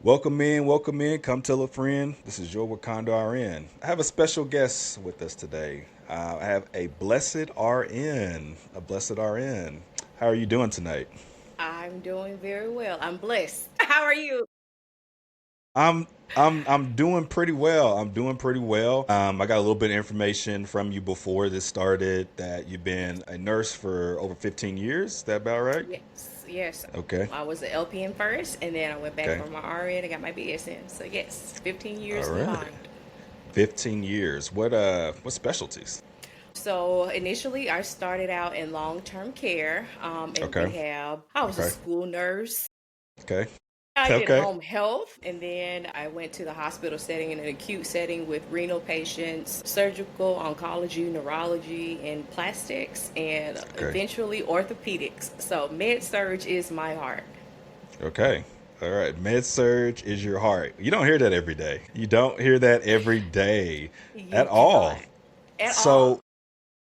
Welcome in. Come tell a friend. This is your Wakanda RN. I have a special guest with us today. I have a blessed RN. A blessed RN. How are you doing tonight? I'm doing very well. I'm blessed. How are you? I'm I'm doing pretty well. I'm doing pretty well. I got a little bit of information from you before this started that you've been a nurse for over 15 years. Is that about right? Yes, yes. Okay. I was an LPN first, and then I went back Okay. for my RN. I got my BSN. So yes, 15 All years right. combined. 15 years. What specialties? So initially, I started out in long-term care, in Okay. rehab. I was a Okay. school nurse. Okay. I did Okay. home health, and then I went to the hospital setting in an acute setting with renal patients, surgical, oncology, neurology, and plastics, and Okay. eventually orthopedics. So Med-Surg is my heart. Okay. All right. Med-Surg is your heart. You don't hear that every day. You don't hear that every day You at do all. not at all. So,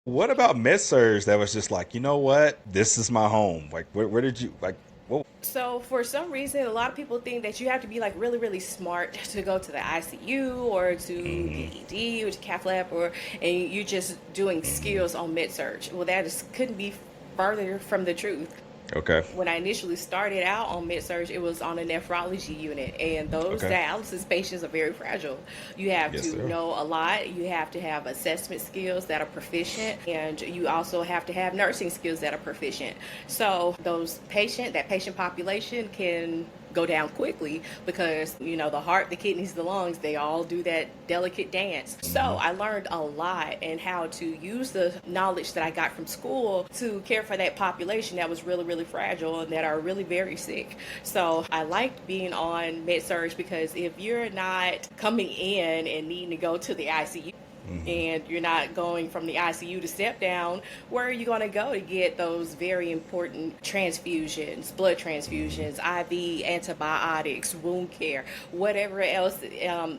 what about Med-Surg that was just like, you know what? This is my home. Like, where did you, like, what? So for some reason, a lot of people think that you have to be like really, really smart to go to the ICU or to the Hmm. ED or to cath lab, or and you're just doing Hmm. skills on Med-Surg. Well, that is couldn't be further from the truth. Okay. When I initially started out on Med-Surg, it was on a nephrology unit, and those Okay. dialysis patients are very fragile. You have Yes, to sir. know a lot. You have to have assessment skills that are proficient, and you also have to have nursing skills that are proficient. So that patient population can go down quickly because the heart, the kidneys, the lungs, they all do that delicate dance. So Hmm. I learned a lot and how to use the knowledge that I got from school to care for that population that was really, really fragile and that are really very sick. So I liked being on Med-Surg because if you're not coming in and needing to go to the ICU, Hmm. and you're not going from the ICU to step down, where are you going to go to get those very important transfusions, blood Hmm. transfusions, IV antibiotics, wound care, whatever else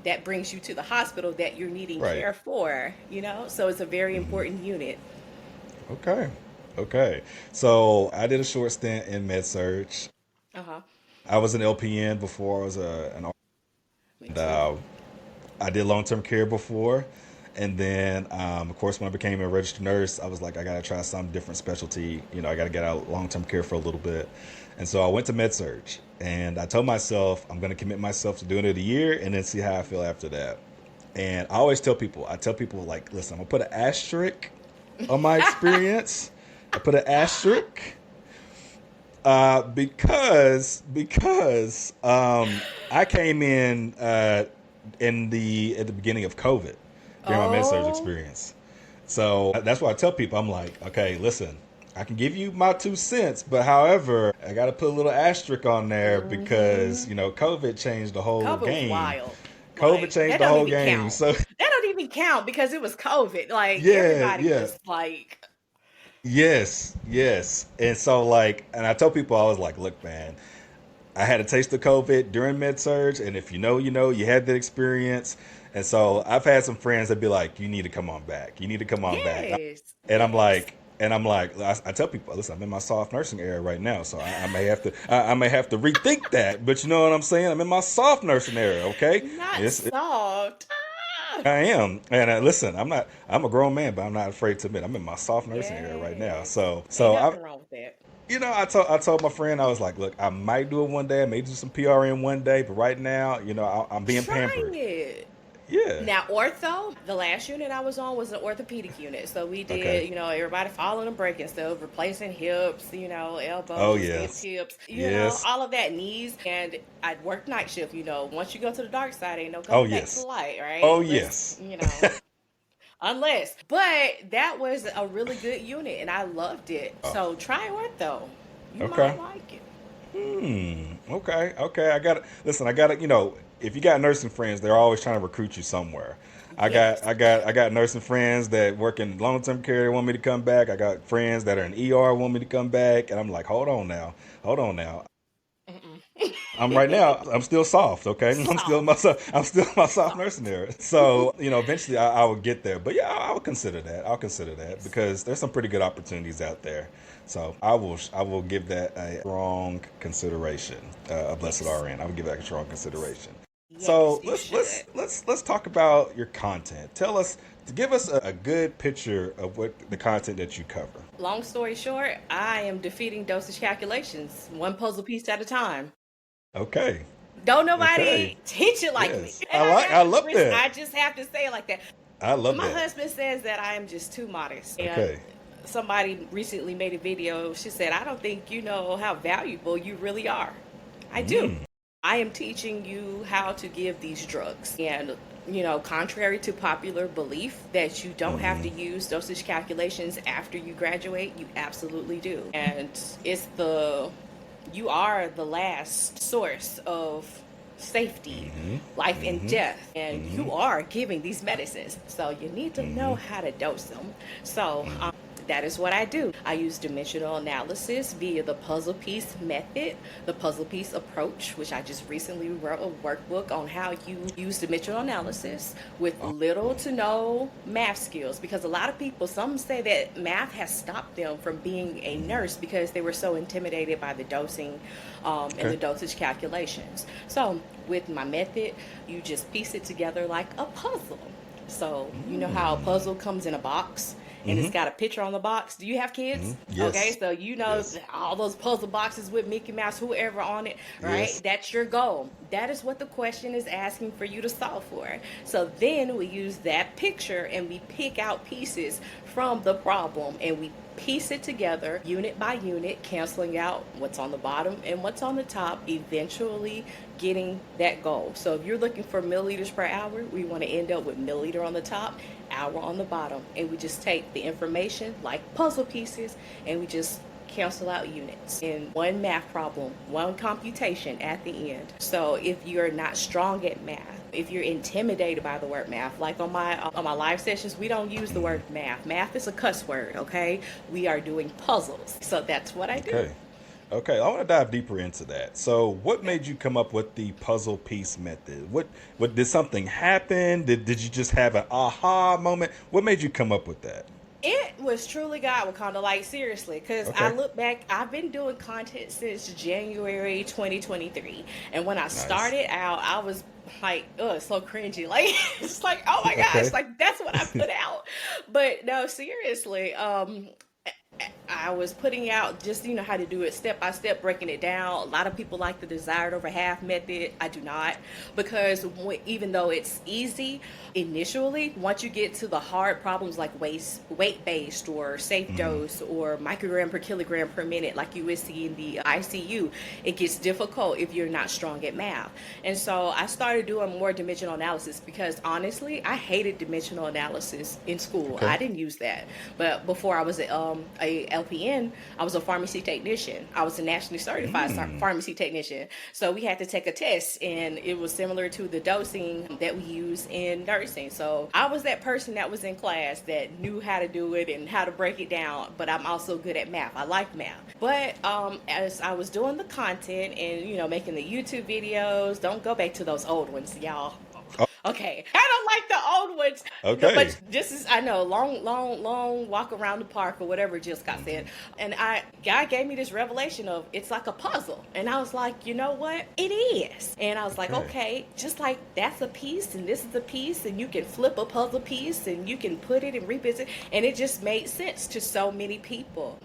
that brings you to the hospital that you're needing Right. care for, So it's a very Hmm. important unit. Okay. Okay. So, I did a short stint in Med-Surg. Uh huh. I was an LPN before I was an Me and too. I did long term care before, and then of course when I became a registered nurse, I was like, I gotta try some different specialty. I gotta get out long term care for a little bit, and so I went to Med-Surg, and I told myself I'm gonna commit myself to doing it a year and then see how I feel after that. And I tell people like, listen, I'm gonna put an asterisk on my experience. I put an asterisk because I came in the at the beginning of COVID during my med surg Oh. experience. So that's why I tell people I'm like, okay, listen, I can give you my 2 cents, but however, I got to put a little asterisk on there because Mm-hmm. COVID changed the whole COVID was game. wild. COVID Like changed that the don't whole even game. count. So That don't even count because it was COVID. Like yeah, everybody yeah. was like, Yes, yes. And so like and I told people I was like, look, man, I had a taste of COVID during med surge, and if you know, you know, you had that experience. And so I've had some friends that be like, "You need to come on back. You need to come on back." yes, And I'm yes. like, I tell people, listen, I'm in my soft nursing era right now, so I may have to, I may have to rethink that. But you know what I'm saying? I'm in my soft nursing era. Okay, Not it's soft. Ah, I am, and listen, I'm not. I'm a grown man, but I'm not afraid to admit I'm in my soft nursing era right now. yes. So, Ain't so I, nothing wrong with that. I told my friend I was like, look, I might do it one day. I may do some PRN one day, but right now, I'm being Try pampered. it. Yeah. Now, ortho, the last unit I was on was an orthopedic unit. So we Okay. did, everybody following and breaking stuff, replacing hips, Oh elbows, hip yes. tips, Yes. all of that, knees. And I'd work night shift, once you go to the dark side, ain't no Oh coming back to the yes. light, Oh right? yes. Unless. But that was a really good unit and I loved it. Oh, So try ortho. You might okay. like it. Okay. Okay. I got to listen. I got to. If you got nursing friends, they're always trying to recruit you somewhere. Yes. I got nursing friends that work in long term care. They want me to come back. I got friends that are in ER want me to come back, and I'm like, hold on now, hold on now. Mm-mm. I'm right now. I'm still soft. Okay, I'm still my soft Soft. nursing there. So eventually I will get there. But yeah, I will consider that. I'll consider that Yes. because there's some pretty good opportunities out there. So I will give that a strong consideration. A blessed Yes. RN. I would give that a strong consideration. Yes, So you should. let's talk about your content. Give us a good picture of what the content that you cover. Long story short, I am defeating dosage calculations one puzzle piece at a time. Okay. Don't Okay. nobody teach it like me. Yes. And I love that. I just have to say it like that. I love My that. husband says that I am just too modest. And Okay. somebody recently made a video. She said, I don't think you know how valuable you really are. I do. Mm. I am teaching you how to give these drugs. And, contrary to popular belief that you don't have to Mm-hmm. use dosage calculations after you graduate, you absolutely do. And you are the last source of safety, Mm-hmm. life and Mm-hmm. death, and Mm-hmm. you are giving these medicines. So you need to know Mm-hmm. how to dose them. So, Mm-hmm. that is what I do. I use dimensional analysis via the puzzle piece method, the puzzle piece approach, which I just recently wrote a workbook on how you use dimensional analysis with little to no math skills. Because a lot of people, some say that math has stopped them from being a nurse because they were so intimidated by the dosing and Okay. the dosage calculations. So with my method, you just piece it together like a puzzle. So, you know how a puzzle comes in a box and it's Mm-hmm. got a picture on the box? Do you have Mm-hmm. kids? Okay, Yes. so Yes. all those puzzle boxes with Mickey Mouse, whoever on it, right? Yes. That's your goal. That is what the question is asking for you to solve for. So then we use that picture and we pick out pieces from the problem and we piece it together unit by unit, canceling out what's on the bottom and what's on the top, eventually getting that goal. So if you're looking for milliliters per hour, we want to end up with milliliter on the top, hour on the bottom. And we just take the information like puzzle pieces and we just cancel out units in one math problem, one computation at the end. So if you're not strong at math, if you're intimidated by the word math, like on my live sessions, we don't use the word math. Math is a cuss word, okay? We are doing puzzles. So that's what I do. Okay. Okay. I want to dive deeper into that. So, what made you come up with the puzzle piece method? What did something happen? Did you just have an aha moment? What made you come up with that? It was truly God, Wakanda. Like, seriously, because I Okay. look back, I've been doing content since January 2023. And when I Nice. started out, I was like, oh, it's so cringy. Like, it's like, oh my gosh, Okay. like, that's what I put out. But no, seriously, I was putting out just how to do it step by step, breaking it down. A lot of people like the desired over half method. I do not, because even though it's easy initially, once you get to the hard problems like weight based or safe Mm-hmm. dose or microgram per kilogram per minute, like you would see in the ICU, it gets difficult if you're not strong at math. And so I started doing more dimensional analysis because honestly, I hated dimensional analysis in school. Okay. I didn't use that, but before I was a LPN, I was a pharmacy technician. I was a nationally certified Mm. pharmacy technician. So we had to take a test, and it was similar to the dosing that we use in nursing. So I was that person that was in class that knew how to do it and how to break it down, but I'm also good at math. I like math. But as I was doing the content and, making the YouTube videos, don't go back to those old ones, y'all. Oh, Okay, I don't like the old ones. No, okay. but just as I know, long walk around the park or whatever Jill Scott said, and God gave me this revelation of it's like a puzzle, and I was like, you know what, it is, and I was like, Okay. okay, just like that's a piece and this is a piece, and you can flip a puzzle piece and you can put it and revisit, and it just made sense to so many people.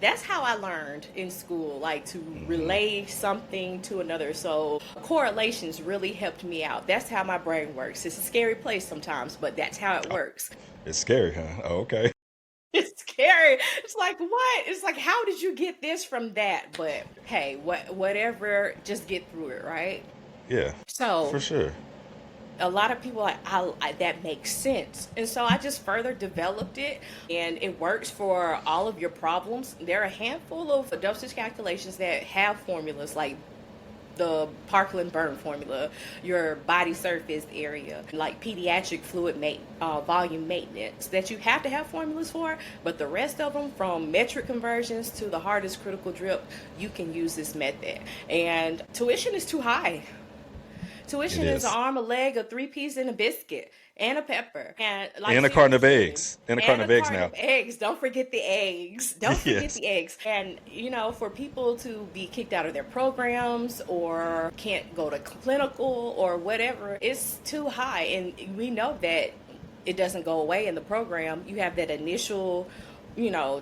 That's how I learned in school, like to Mm-hmm. relay something to another. So correlations really helped me out. That's how my brain works. It's a scary place sometimes, but that's how it works. It's scary, huh? Oh, okay. It's scary. It's like, what? It's like, how did you get this from that? But hey, whatever, just get through it, right? Yeah, So for sure. a lot of people are like, that makes sense. And so I just further developed it, and it works for all of your problems. There are a handful of dosage calculations that have formulas like the Parkland burn formula, your body surface area, like pediatric volume maintenance, that you have to have formulas for, but the rest of them, from metric conversions to the hardest critical drip, you can use this method. And tuition is too high. It Tuition is an is. arm, a leg, a 3-piece, and a biscuit, and a pepper. And like, And a carton of seriously. eggs. And a And carton a of eggs carton now. of eggs. Don't forget the eggs. Don't forget Yes. the eggs. And, for people to be kicked out of their programs or can't go to clinical or whatever, it's too high. And we know that it doesn't go away in the program. You have that initial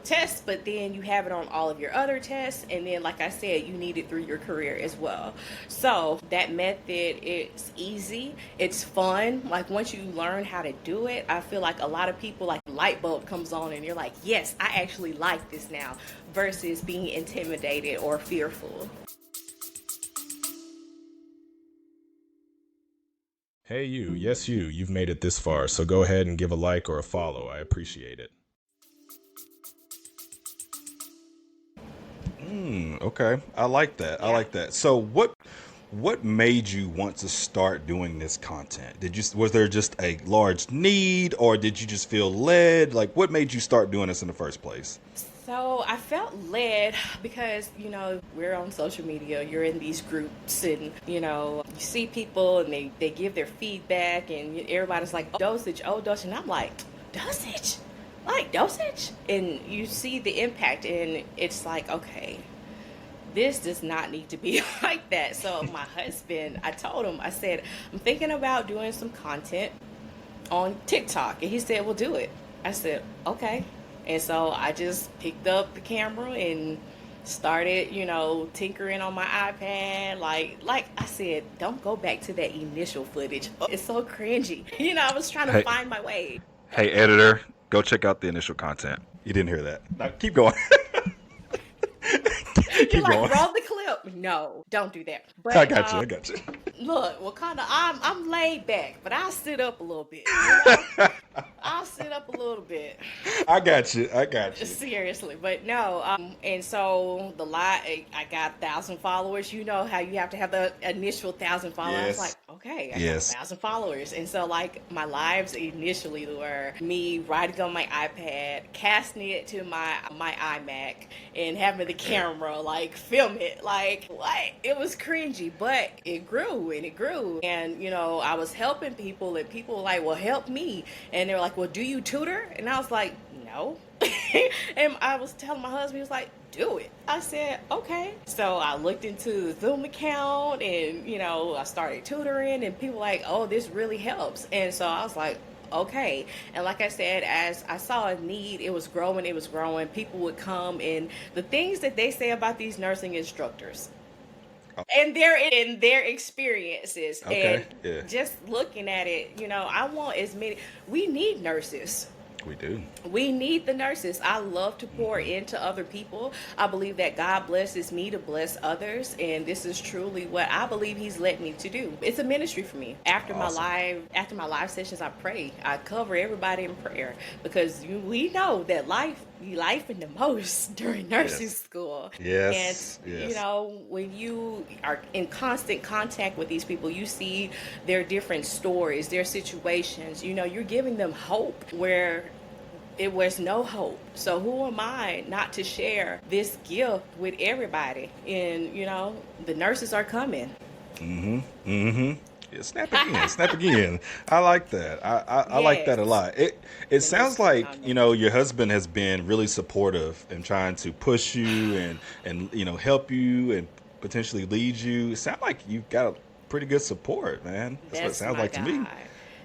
test, but then you have it on all of your other tests, and then, like I said, you need it through your career as well. So that method, it's easy, it's fun. Like, once you learn how to do it, I feel like a lot of people, like, light bulb comes on and you're like, yes, I actually like this now, versus being intimidated or fearful. Hey, you. Yes, you. You've made it this far, so go ahead and give a like or a follow. I appreciate it. Okay. I like that. I like that. So what made you want to start doing this content? Was there just a large need, or did you just feel led? Like, what made you start doing this in the first place? So I felt led because, we're on social media, you're in these groups, and, you see people and they give their feedback, and everybody's like, oh, dosage. And I'm like, dosage? Like, dosage? And you see the impact, and it's like, okay, this does not need to be like that. So my husband, I told him, I said, I'm thinking about doing some content on TikTok. And he said, well, do it. I said, okay. And so I just picked up the camera and started, tinkering on my iPad. Like I said, don't go back to that initial footage. It's so cringy. I was trying to find my way. Hey, editor, go check out the initial content. You didn't hear that. Now, keep going. You're like, roll the clip. No, don't do that. But I got you. Look, Wakanda, I'm laid back, but I'll sit up a little bit. I'll sit up a little bit. I got you. Seriously, but no. And so I got 1,000 followers. You know how you have to have the initial 1,000 followers. Yes. I was like, okay, I got 1,000 followers. And so, like, my lives initially were me writing on my iPad, casting it to my iMac, and having the camera like film it. Like, what? It was cringy, but it grew and it grew. And I was helping people, and people were like, well, help me. And they were like, well, do you tutor? And I was like, no. And I was telling my husband, he was like, do it. I said, okay. So I looked into the Zoom account, and I started tutoring, and people were like, oh, this really helps. And so I was like, okay. And like I said, as I saw a need, it was growing. People would come, and the things that they say about these nursing instructors and their experiences, Okay. and just looking at it, I want as many. We need nurses. We do. We need the nurses. I love to pour into other people. I believe that God blesses me to bless others, and this is truly what I believe He's led me to do. It's a ministry for me. After my live sessions, I pray. I cover everybody in prayer, because we know that life in the most during nursing school. Yes. And when you are in constant contact with these people, you see their different stories, their situations. You're giving them hope where it was no hope. So who am I not to share this gift with everybody? And the nurses are coming. Yeah, snap again. I like that. I like that a lot. It sounds like your husband has been really supportive and trying to push you and help you and potentially lead you. It sounds like you've got a pretty good support, man. That's what it sounds like to me.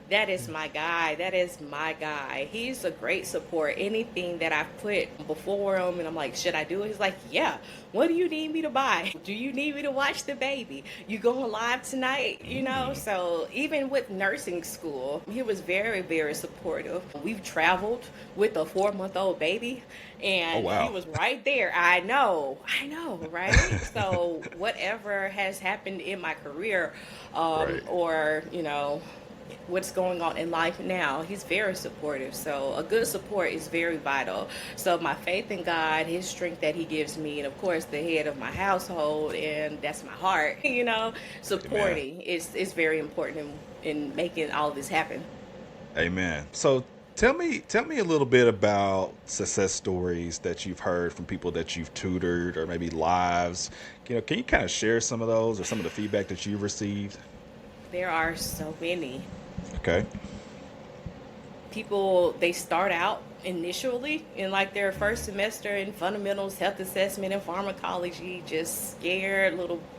That is my guy. He's a great support. Anything that I put before him, and I'm like, should I do it? He's like, yeah. What do you need me to buy? Do you need me to watch the baby? You going live tonight? So even with nursing school, he was very, very supportive. We've traveled with a 4-month-old baby, and he was right there. I know, right? So whatever has happened in my career, or what's going on in life now. He's very supportive. So a good support is very vital. So my faith in God, his strength that he gives me, and of course the head of my household, and that's my heart, Amen. supporting is very important in making all of this happen. Amen. So tell me a little bit about success stories that you've heard from people that you've tutored or maybe lives. Can you kind of share some of those or some of the feedback that you've received? There are so many Okay. people. They start out initially in like their first semester in fundamentals, health assessment, and pharmacology, just scared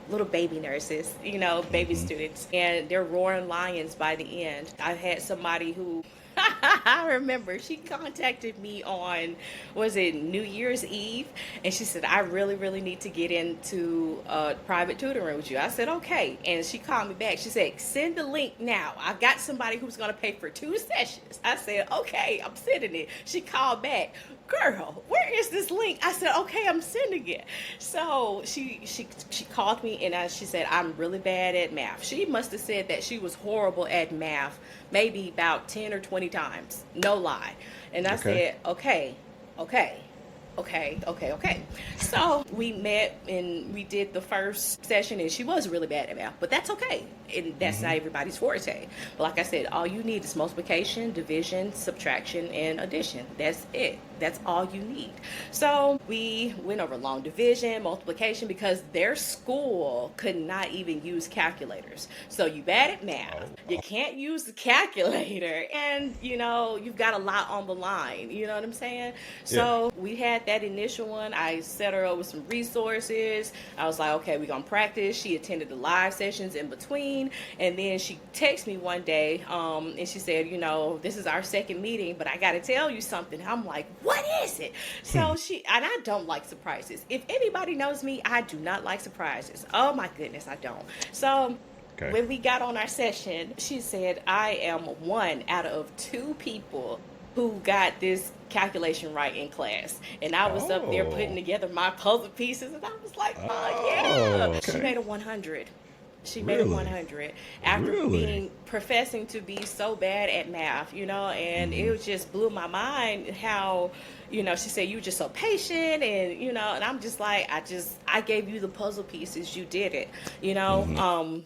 little baby nurses, baby Hmm. students, and they're roaring lions by the end. I had somebody who I remember she contacted me on, was it New Year's Eve? And she said, I really, really need to get into private tutoring with you. I said, okay. And she called me back. She said, send the link now. I've got somebody who's going to pay for 2 sessions. I said, okay, I'm sending it. She called back. Girl, where is this link? I said, okay, I'm sending it. So she called me and she said, I'm really bad at math. She must have said that she was horrible at math maybe about 10 or 20 times. No lie. And I Okay. said, okay, okay. Okay. So we met and we did the first session, and she was really bad at math, but that's okay. And that's Hmm. not everybody's forte. But like I said, all you need is multiplication, division, subtraction, and addition. That's it. That's all you need. So we went over long division, multiplication, because their school could not even use calculators. So you bad at math, you Oh, can't use the calculator, and you've got a lot on the line. You know what I'm saying? yeah. So we had that initial one. I set her up with some resources. I was like, okay, we're gonna practice. She attended the live sessions in between, and then she texted me one day, and she said, this is our second meeting, but I gotta tell you something. I'm like, what is it? So and I don't like surprises. If anybody knows me, I do not like surprises. Oh my goodness, I don't. So Okay. when we got on our session, she said, I am one out of 2 people who got this calculation right in class. And I was up there putting Oh. together my puzzle pieces, and I was like, oh, yeah. Oh. She Okay. made a 100. She made a Really? 100 after Really? being professing to be so bad at math, and Hmm. it just blew my mind how, she said, you were just so patient, and I'm just like, I gave you the puzzle pieces, you did it, you know. Hmm.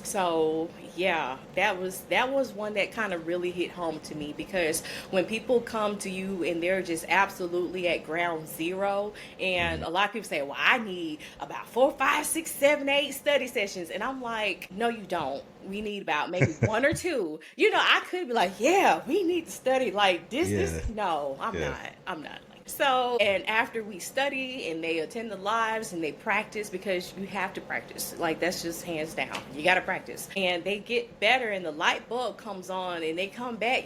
So yeah, that was one that kind of really hit home to me, because when people come to you and they're just absolutely at ground zero, and Hmm. a lot of people say, well, I need about 4, 5, 6, 7, 8 study sessions, and I'm like, no, you don't. We need about maybe 1 or 2. I could be like, yeah, we need to study like this. Yeah. No, Yeah. I'm not. So, and after we study and they attend the lives and they practice, because you have to practice. Like, that's just hands down. You got to practice. And they get better and the light bulb comes on and they come back,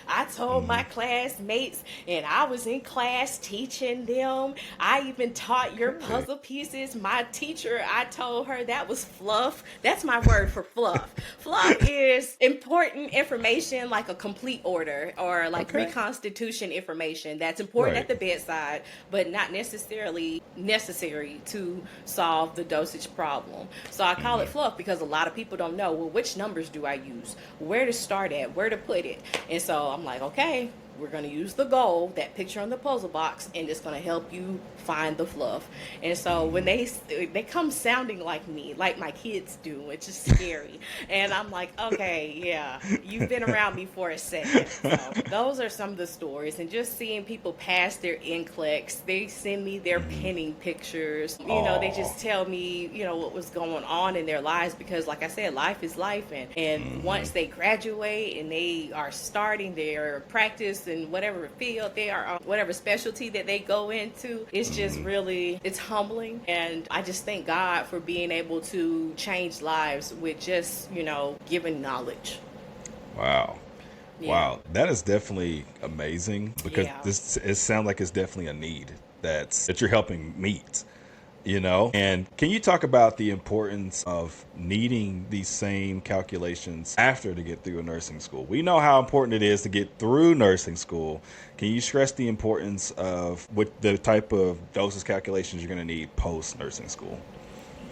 I told Hmm. my classmates and I was in class teaching them. I even taught your Okay. puzzle pieces. My teacher, I told her that was fluff. That's my word for fluff. Fluff is important information, like a complete order or like Okay. reconstitution information that's important at Right. the bedside, but not necessarily necessary to solve the dosage problem. So I call it Hmm. fluff because a lot of people don't know, well, which numbers do I use? Where to start at? Where to put it? And so I'm like, okay, we're going to use the goal, that picture on the puzzle box, and it's going to help you find the fluff. And so when Hmm. they come sounding like me, like my kids do, it's just scary. And I'm like, okay, yeah, you've been around me for a second. So those are some of the stories. And just seeing people pass their NCLEX, they send me their Hmm. pinning pictures. They Oh. just tell me, what was going on in their lives, because like I said, life is life. And Hmm. once they graduate and they are starting their practice in whatever field they are on, whatever specialty that they go into, it's just Hmm. really, it's humbling. And I just thank God for being able to change lives with just, giving knowledge. Wow. Yeah. Wow. That is definitely amazing because Yeah. it sounds like it's definitely a need that you're helping meet. And can you talk about the importance of needing these same calculations after to get through a nursing school? We know how important it is to get through nursing school. Can you stress the importance of what the type of doses calculations you're going to need post nursing school?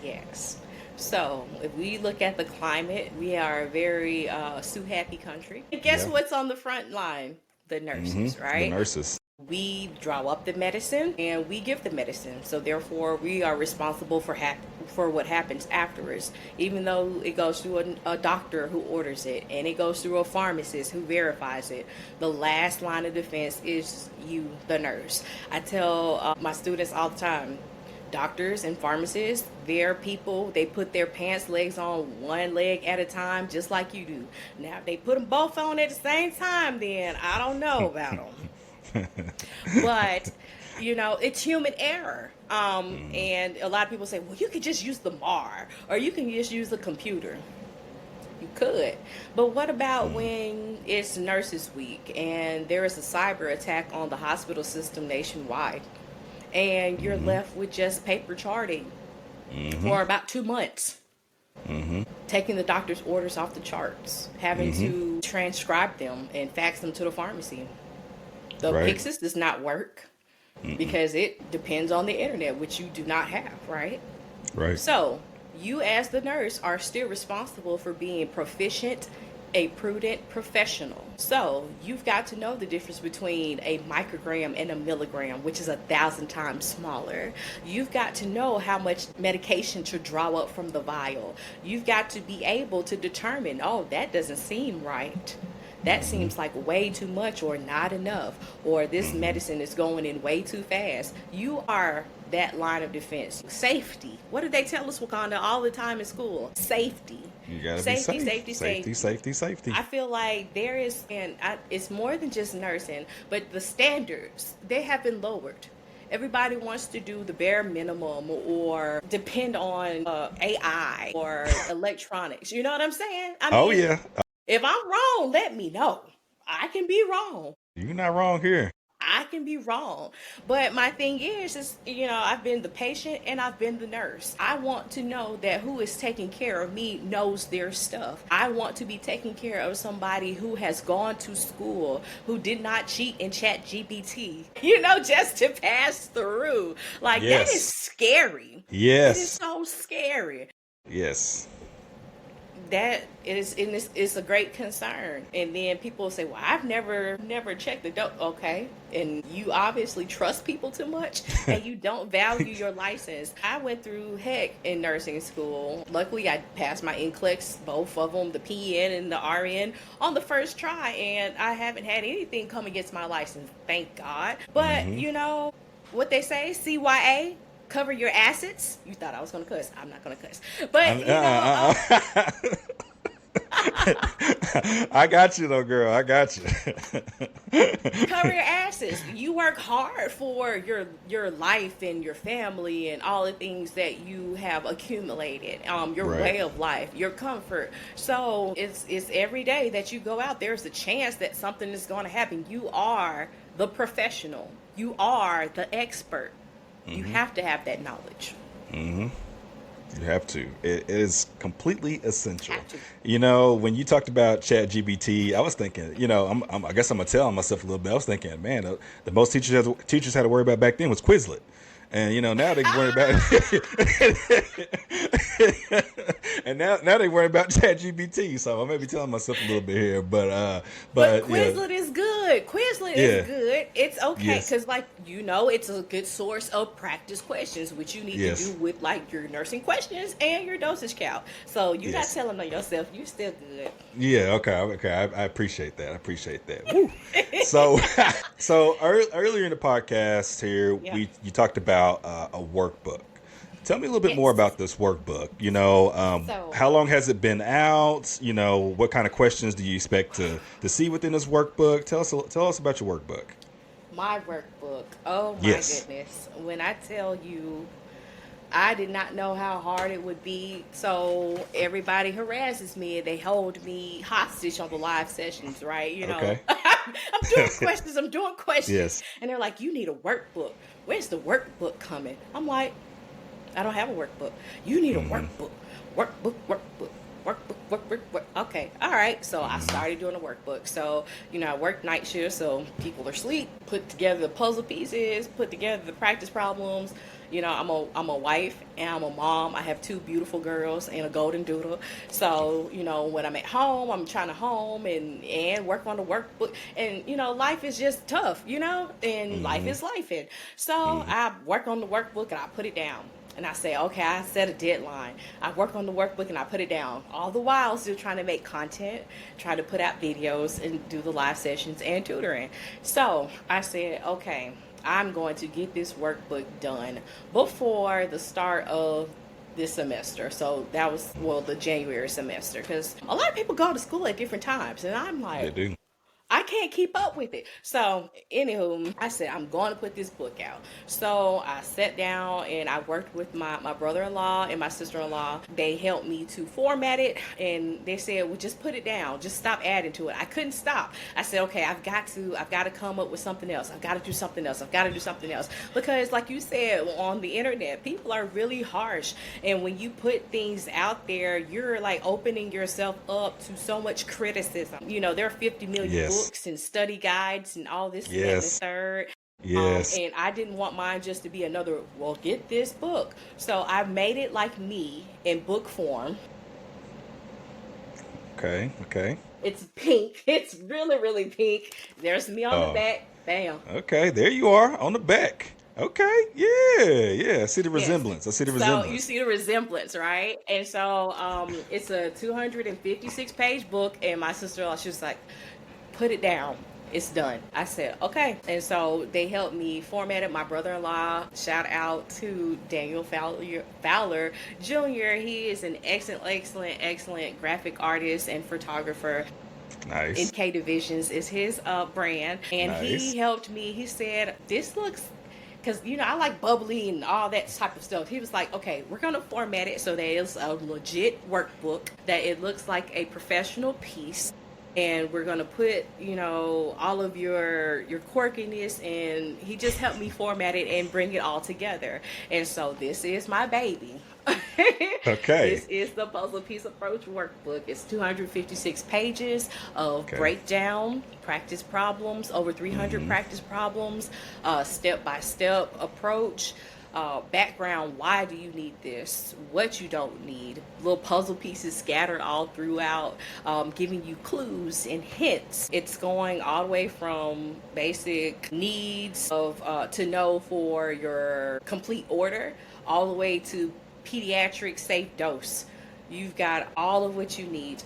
Yes. So, if we look at the climate, we are a very sue happy country. And guess Yeah. what's on the front line? The nurses, The right? nurses. We draw up the medicine and we give the medicine. So therefore, we are responsible for what happens afterwards. Even though it goes through a doctor who orders it and it goes through a pharmacist who verifies it, the last line of defense is you, the nurse. I tell my students all the time, doctors and pharmacists, they're people, they put their pants legs on one leg at a time, just like you do. Now, if they put them both on at the same time, then I don't know about them. But it's human error. And a lot of people say, well, you could just use the MAR or you can just use the computer. You could, but what about when it's Nurses Week and there is a cyber attack on the hospital system nationwide and you're left with just paper charting for about 2 months, taking the doctor's orders off the charts, having to transcribe them and fax them to the pharmacy. The Right. Pixis does not work because it depends on the internet, which you do not have, right? Right. So you as the nurse are still responsible for being proficient, a prudent professional. So you've got to know the difference between a microgram and a milligram, which is 1,000 times smaller. You've got to know how much medication to draw up from the vial. You've got to be able to determine, oh, that doesn't seem right. That seems like way too much or not enough, or this medicine is going in way too fast. You are that line of defense. Safety. What did they tell us, Wakanda, all the time in school? Safety. You gotta be Safety, safe. safety, safety. Safety. I feel like there is, it's more than just nursing, but the standards, they have been lowered. Everybody wants to do the bare minimum or depend on AI or electronics. You know what I'm saying? Oh yeah. If I'm wrong, let me know. I can be wrong. You're not wrong here. I can be wrong. But my thing is, I've been the patient and I've been the nurse. I want to know that who is taking care of me knows their stuff. I want to be taking care of somebody who has gone to school, who did not cheat in Chat GPT, just to pass through. Like, Yes. that is scary. Yes. It is so scary. Yes. That is, and it's a great concern. And then people say, well, I've never checked the dope. Okay. And you obviously trust people too much and you don't value your license. I went through heck in nursing school. Luckily, I passed my NCLEX, both of them, the PN and the RN, on the first try. And I haven't had anything come against my license. Thank God. But, what they say, CYA, cover your assets. You thought I was going to cuss. I'm not going to cuss. But, I got you though, girl. I got you. cover your assets. You work hard for your life and your family and all the things that you have accumulated. Your Right. way of life, your comfort. So it's every day that you go out, there's a chance that something is going to happen. You are the professional. You are the expert. You have to have that knowledge. You have to. It is completely essential. Have to. When you talked about Chat GBT, I was thinking, I guess I'm gonna tell myself a little bit. I was thinking, man, the most teachers had to worry about back then was Quizlet. And now they worry about and now they worry about ChatGPT. So I may be telling myself a little bit here, but Quizlet is good. Quizlet is good. It's okay Yes. because, it's a good source of practice questions, which you need Yes. to do with your nursing questions and your dosage count. So you're Yes. not telling on yourself. You still good. Yeah, okay. I appreciate that. Woo. So earlier in the podcast here, Yeah. you talked about a workbook. Tell me a little bit Yes. more about this workbook. How long has it been out? What kind of questions do you expect to see within this workbook? Tell us about your workbook. My workbook. Oh my Yes. goodness. When I tell you, I did not know how hard it would be. So everybody harasses me and they hold me hostage on the live sessions, right? Okay. I'm doing questions. Yes. And they're like, you need a workbook. Where's the workbook coming? I'm like, I don't have a workbook. You need a workbook. Workbook. Okay. All right. So I started doing a workbook. So, I work night shift, so people are asleep, put together the puzzle pieces, put together the practice problems, I'm a wife and I'm a mom. I have two beautiful girls and a golden doodle. So, when I'm at home, I'm trying to home and work on the workbook. And, life is just tough, and life is life. And so I work on the workbook and I put it down. And I say, okay, I set a deadline. I work on the workbook and I put it down. All the while still trying to make content, try to put out videos and do the live sessions and tutoring. So I said, okay, I'm going to get this workbook done before the start of this semester. So that was, the January semester. Because a lot of people go to school at different times. And I'm They like, do. I can't keep up with it. So, anywho, I said, I'm going to put this book out. So, I sat down and I worked with my brother-in-law and my sister-in-law. They helped me to format it, and they said, well, just put it down. Just stop adding to it. I couldn't stop. I said, okay, I've got to come up with something else. I've got to do something else. I've got to do something else. Because, like you said, on the internet, people are really harsh. And when you put things out there, you're like opening yourself up to so much criticism. There are 50 million books and study guides and all this and that and the third. Yes. And I didn't want mine just to be another, get this book. So I made it like me in book form. Okay. It's pink. It's really, really pink. There's me on the back. Bam. Okay, there you are on the back. Okay, yeah. I see the resemblance. So you see the resemblance, right? And so it's a 256 page book, and my sister-in-law, she was like, put it down. It's done. I said, okay. And so they helped me format it. My brother-in-law, shout out to Daniel Fowler Jr. He is an excellent graphic artist and photographer. Nice. NK Divisions is his brand. And He helped me. He said, this looks... Because, I like bubbly and all that type of stuff. He was like, okay, we're going to format it so that it's a legit workbook, that it looks like a professional piece. And we're going to put, all of your quirkiness, and he just helped me format it and bring it all together. And so this is my baby. Okay. This is the Puzzle Piece Approach Workbook. It's 256 pages of breakdown, practice problems, over 300 practice problems, step-by-step approach, background, why do you need this, what you don't need, little puzzle pieces scattered all throughout, giving you clues and hints. It's going all the way from basic needs of to know for your complete order, all the way to pediatric safe dose. You've got all of what you need,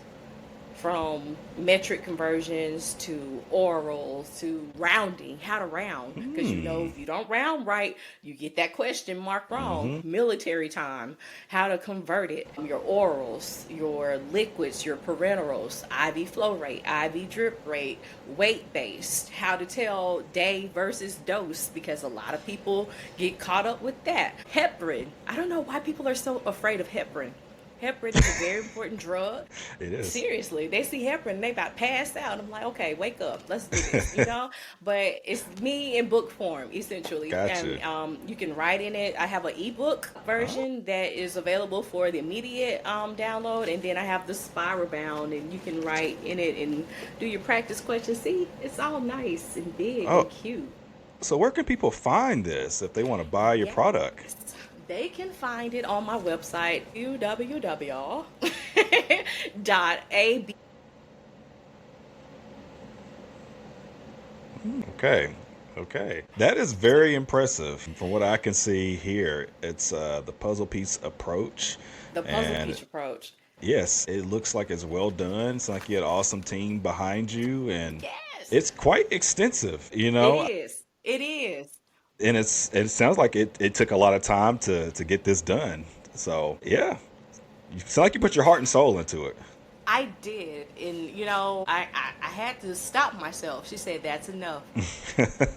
from metric conversions to orals to rounding, how to round. Because if you don't round right, you get that question mark wrong. Military time, how to convert it. Your orals, your liquids, your parenterals, IV flow rate, IV drip rate, weight based, how to tell day versus dose, because a lot of people get caught up with that. Heparin. I don't know why people are so afraid of heparin. Heparin is a very important drug. It is. Seriously, they see heparin, they about pass out. I'm like, okay, wake up, let's do this, But it's me in book form, essentially. Gotcha. And you can write in it. I have an ebook version that is available for the immediate download, and then I have the spiral bound, and you can write in it and do your practice questions. See, it's all nice and big and cute. So where can people find this if they want to buy your product? They can find it on my website, www.ab. Okay. That is very impressive from what I can see here. It's the puzzle piece approach. The puzzle piece approach. Yes, it looks like it's well done. It's like you had an awesome team behind you, and yes, it's quite extensive, It is. And it sounds like it took a lot of time to get this done. So yeah, you sound like you put your heart and soul into it. I did, and I had to stop myself. She said, "That's enough.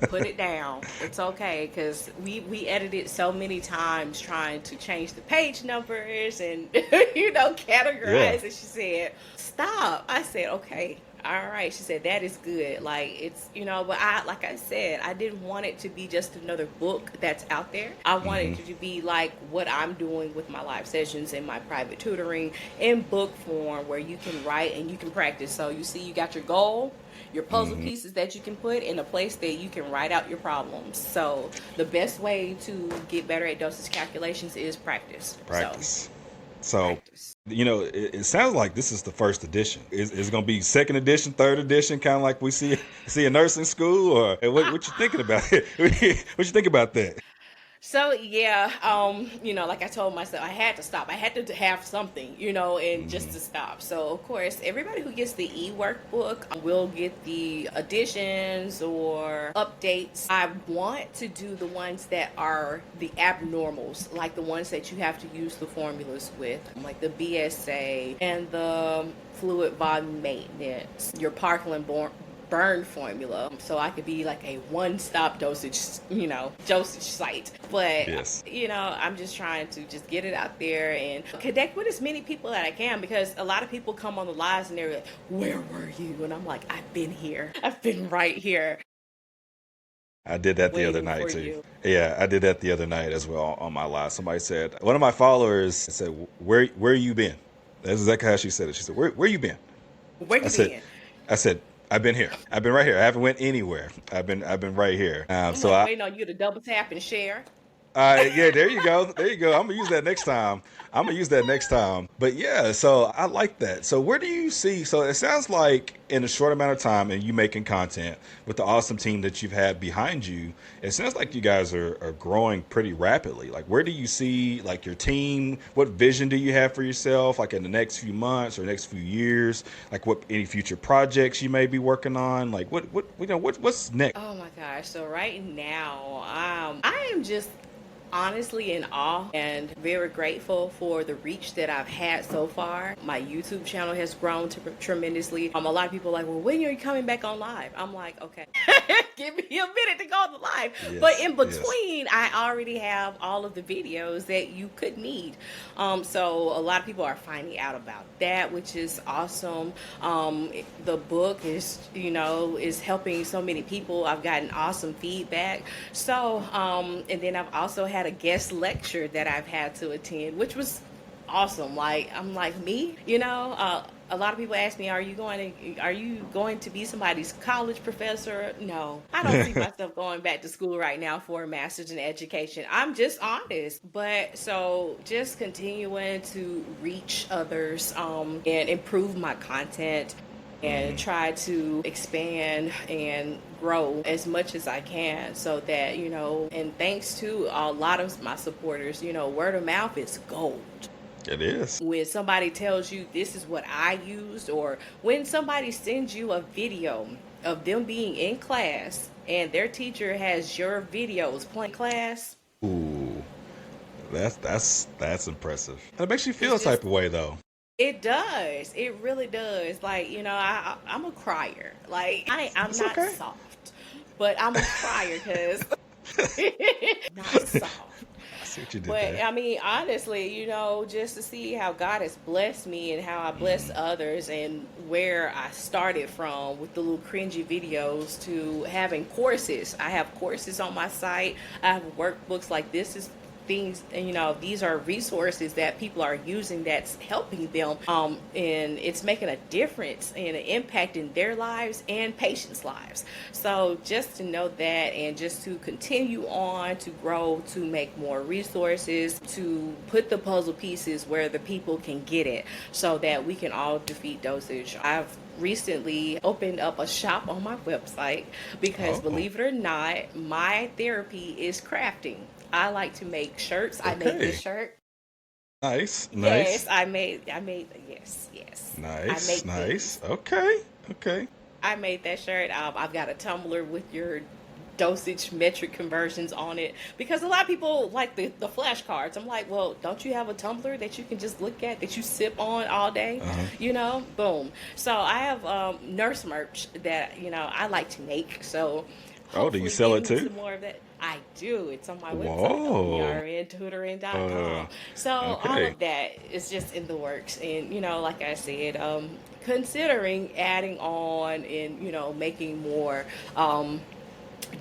Put it down. It's okay," because we edited so many times trying to change the page numbers and categorize. And she said, "Stop." I said, "Okay, All right, she said that is good. Like it's but like I said, I didn't want it to be just another book that's out there. I wanted it to be like what I'm doing with my live sessions and my private tutoring in book form, where you can write and you can practice. So you see, you got your goal, your puzzle pieces that you can put in a place that you can write out your problems. So the best way to get better at dosage calculations is practice. Practice. So, Practice. it sounds like this is the first edition. Is it going to be second edition, third edition, kind of like we see in nursing school, or what you thinking about it? What you think about that? So yeah, like I told myself, I had to stop. I had to have something, and just to stop. So of course, everybody who gets the e-workbook will get the additions or updates. I want to do the ones that are the abnormals, like the ones that you have to use the formulas with, like the BSA and the fluid volume maintenance, your Parkland burn formula, so I could be like a one-stop dosage site. But Yes. I'm just trying to just get it out there and connect with as many people that I can, because a lot of people come on the lives and they're like, where were you? And I'm like, I've been here. I've been right here. I did that the other Waiting night for too. you. Yeah, I did that the other night as well on my live. Somebody said, one of my followers said, where you been? That's exactly how she said it. She said, where you been? Where I you said, been? I said, I've been here. I've been right here. I haven't went anywhere. I've been right here. I'm So like waiting on you to double tap and share. yeah, there you go. There you go. I'm gonna use that next time. But yeah, so I like that. So where do you see? So it sounds like in a short amount of time, and you making content with the awesome team that you've had behind you, it sounds like you guys are growing pretty rapidly. Like, where do you see like your team? What vision do you have for yourself? Like in the next few months or next few years? Like what any future projects you may be working on? Like what's next? Oh my gosh. So right now, I am just honestly in awe and very grateful for the reach that I've had so far. My YouTube channel has grown tremendously. A lot of people are like, well, when are you coming back on live? I'm like, okay, give me a minute to go on the live. But Yes, in yes. between, I already have all of the videos that you could need. So a lot of people are finding out about that, which is awesome. The book is helping so many people. I've gotten awesome feedback. So, and then I've also had a guest lecture that I've had to attend, which was awesome. Like, I'm like, me, a lot of people ask me, are you going to be somebody's college professor? No, I don't see myself going back to school right now for a master's in education. I'm just honest. But so just continuing to reach others, and improve my content and try to expand and grow as much as I can, so that, and thanks to a lot of my supporters, word of mouth is gold. It is. When somebody tells you this is what I used, or when somebody sends you a video of them being in class and their teacher has your videos playing class, Ooh, that's impressive. And it makes you feel a it's just, type of way though. it does. It really does. Like, I'm a crier. Like, I'm It's not okay. soft, but I'm a crier because not soft. I see what you did But there. I mean, honestly, just to see how God has blessed me and how I bless others, and where I started from with the little cringy videos to having courses. I have courses on my site. I have workbooks. Like, this is things, and these are resources that people are using that's helping them, and it's making a difference and an impact in their lives and patients' lives. So just to know that, and just to continue on to grow, to make more resources, to put the puzzle pieces where the people can get it, so that we can all defeat dosage. I've recently opened up a shop on my website because, Oh, believe it or not, my therapy is crafting. I like to make shirts. I made okay. this shirt. Nice, Yes, nice, yes. I nice, make things. nice. Okay, okay. I made that shirt. I've got a tumbler with your dosage metric conversions on it, because a lot of people like the flashcards. I'm like, well, don't you have a tumbler that you can just look at, that you sip on all day? Uh-huh. Boom. So I have nurse merch that I like to make. So Oh, do you hopefully sell it getting into too? more of that. I do. It's on my website, Whoa. brntutoring.com. Uh, So all okay. of that is just in the works. And, like I said, considering adding on and, making more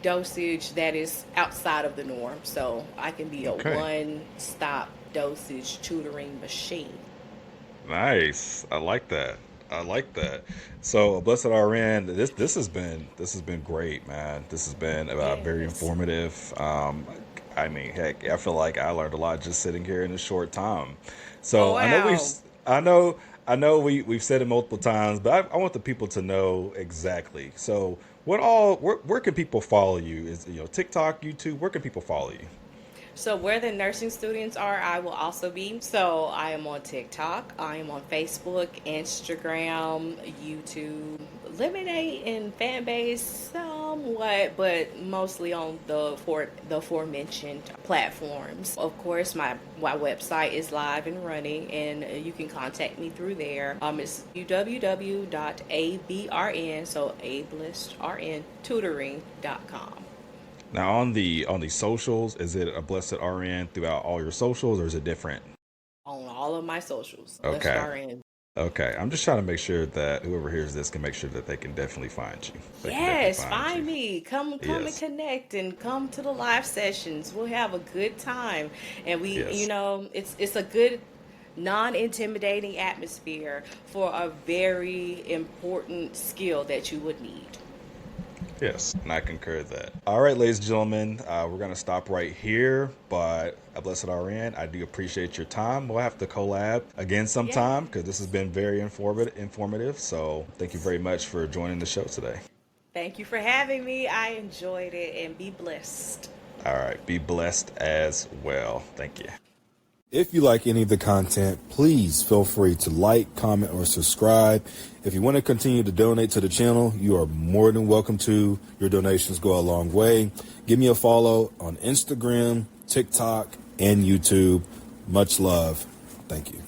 dosage that is outside of the norm. So I can be a Okay. one-stop dosage tutoring machine. Nice. I like that. I like that. So, Blessed RN, this has been great, man. This has been very Yes. informative. I mean, heck, I feel like I learned a lot just sitting here in a short time. Oh, So wow. I know we've said it multiple times, but I want the people to know exactly. So, where can people follow you? Is TikTok, YouTube? Where can people follow you? So where the nursing students are, I will also be. So I am on TikTok, I am on Facebook, Instagram, YouTube, limited in fan base somewhat, but mostly on the aforementioned platforms. Of course, my website is live and running, and you can contact me through there. It's www.abrn, so ABlessed RN tutoring.com. Now on the socials, is it a Blessed RN throughout all your socials, or is it different? On all of my socials, Blessed Okay. RN. Okay. I'm just trying to make sure that whoever hears this can make sure that they can definitely find you. They can definitely Yes, find you. find me. Come and Yes. connect and come to the live sessions. We'll have a good time. And Yes. it's a good non-intimidating atmosphere for a very important skill that you would need. Yes, and I concur that. All right, ladies and gentlemen, we're going to stop right here. But at Blessed RN, I do appreciate your time. We'll have to collab again Yeah. sometime because this has been very informative. So thank you very much for joining the show today. Thank you for having me. I enjoyed it, and be blessed. All right, be blessed as well. Thank you. If you like any of the content, please feel free to like, comment, or subscribe. If you want to continue to donate to the channel, you are more than welcome to. Your donations go a long way. Give me a follow on Instagram, TikTok, and YouTube. Much love. Thank you.